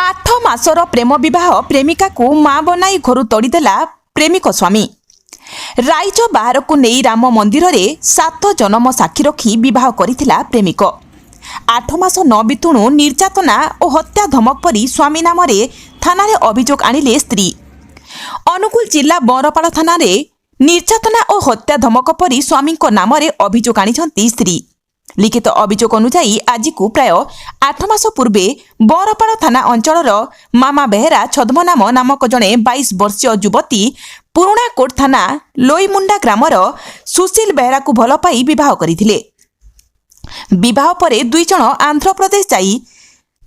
8 मासर प्रेम विवाह प्रेमिका को मां बनाई घर तोड़देला प्रेमिक स्वामी। राइज बाहर को नहीं राम मंदिर रे 7 जन्म साक्षी रखी विवाह करिथिला प्रेमिक। 8 मास न बितुणु निर्यातना और हत्या धमक परी स्वामी नाम थाना रे अभियोग आनिले स्त्री। अनुगुल जिला बरपाड़ थाना रे निर्यातना और हत्या धमक परी स्वामी नाम अभियोग आनिछंती स्त्री। लिखित अभियोग अनुसायी आज को प्राय 8 मास पूर्वे बरपाड़ थाना अंचल मामा बेहेरा छद्मनाम नामक जड़े 22 वर्षीय युवती पुराणा कोट थाना लोईमुंडा ग्रामर सुशील बेहेरा को भल पाई विवाह करथिले। विवाह परे दुई जण आंध्र प्रदेश जाई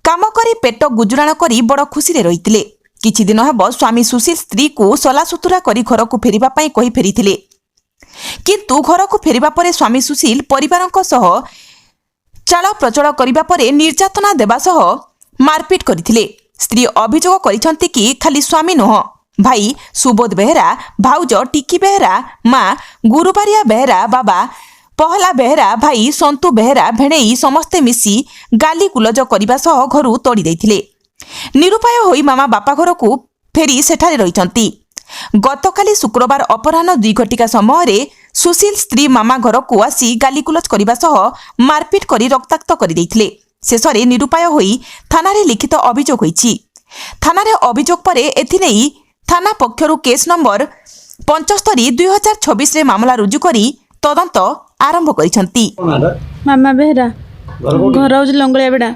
काम करी पेट गुजराण करी बड़ खुशी रे रहिथिले। किछि दिन हेब स्वामी सुशील स्त्री को सलासुतुरा करी घर को फेरिबा पई कहि फेरिथिले, किंतु घर को फेरिबा परे स्वामी सुशील परिवारक सह चाल प्रचल करिबा परे निर्यातना देबा सह मारपीट करथिले। स्त्री अभियोग करिसंती कि खाली स्वामी नुह, भाई सुबोध बेहेरा, भाउज टिकी बेहेरा, माँ गुरुबारिया बेहेरा, बाबा पहला बेहेरा, भाई संतु बेहेरा भेणेई समस्ते मिसी गाली गुलज करिबा सह घरु तोड़ी दैथिले। निरुपाय होई मामा बापा घर को फेरी सेठारे रहिसंती। गतकाली शुक्रवार अपराह्न 2 घटिका समय सुशील स्त्री मामा घर को आसी गालीगुलज करने सह मारपीट कर रक्ताक्त कर शेष में निरुपाय होई थाना रे लिखित अभियोग होईछि। थाना रे अभियोग परे एथिनेई थाना पक्षरु केस नंबर 75/2026 रे मामला रुजु करी तदंत आरंभ करिसंती। मामा बेहरा घर हूँ लंगलिया बेड़ा।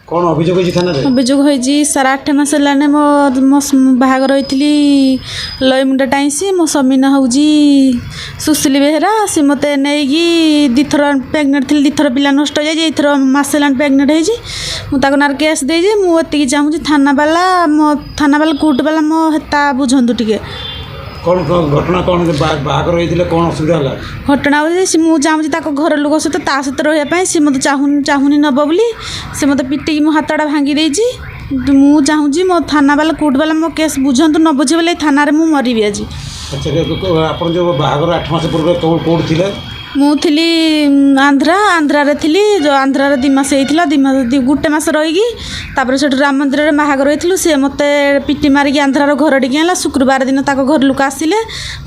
कौन अभियोग होइछि थाना रे? अभियोग होइछि 8.5 मास हेलाने मो बाहागर होइथिली लईमुंडा टाइसी। मो स्वामी ना हूँ सुशील बेहेरा। सी मते नेगी 2 थर प्रेग्नेंट थी, 2 थर पिला नष्ट हो जाए। एथर मास हेलाने प्रेग्नेंट होइछि। मु ताको नार केस देइछि। मु एतिकी चाहूँ थाना वाला कोर्ट वाला मो हेता बुझंतु टिके। कौन घटना कौन बाहागर होइथिले कौन असुविधा होला? घटना होछि मु चाहूँ ताको घर लोक सहित ता सहित रहिबा सी मते चाहूनी नब बोली से मते पिटिकी मो हाथटा भांगी देइछि। मु चाहूँ मो थाना वाला कोर्ट वाला मो केस बुझंतु न बुझे बोले थाना रे मु मरिबि आज। अच्छा आपण जो बाहागर 8 मास पूर्व कोड थिले? मु थिली आंध्रा रे थिली। जो आंध्रा रे 2 मास हेइथिला। 2 मास 1 मास रहीगी तापर सेठ राम मंदिर रे बाहागर होइथिलु। से मते पिटी मारिकी आंध्रा रो घर टिके आला। शुक्रवार दिन ताको घर लोक आसिले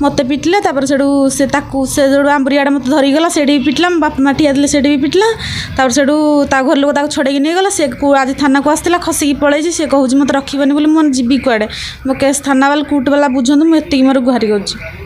मते पिटले। तापर सेठू से ताकू से जोड़ आंबरियाडा मते धरी गला। सेठी भी पिटला। बाप माठी आदले सेठी भी पिटला। तापर सेठू ता घर लोक ताको छडेकी नै गला। से को आज थाना को आस्तिला खसीकी पळैछि। से कहूछि मते रखिबनी बोली मन जिबी कुआडे। मो केस थाना वाला कोर्ट वाला बुझंतु। मु एतिकी मोर गुहारी करछि।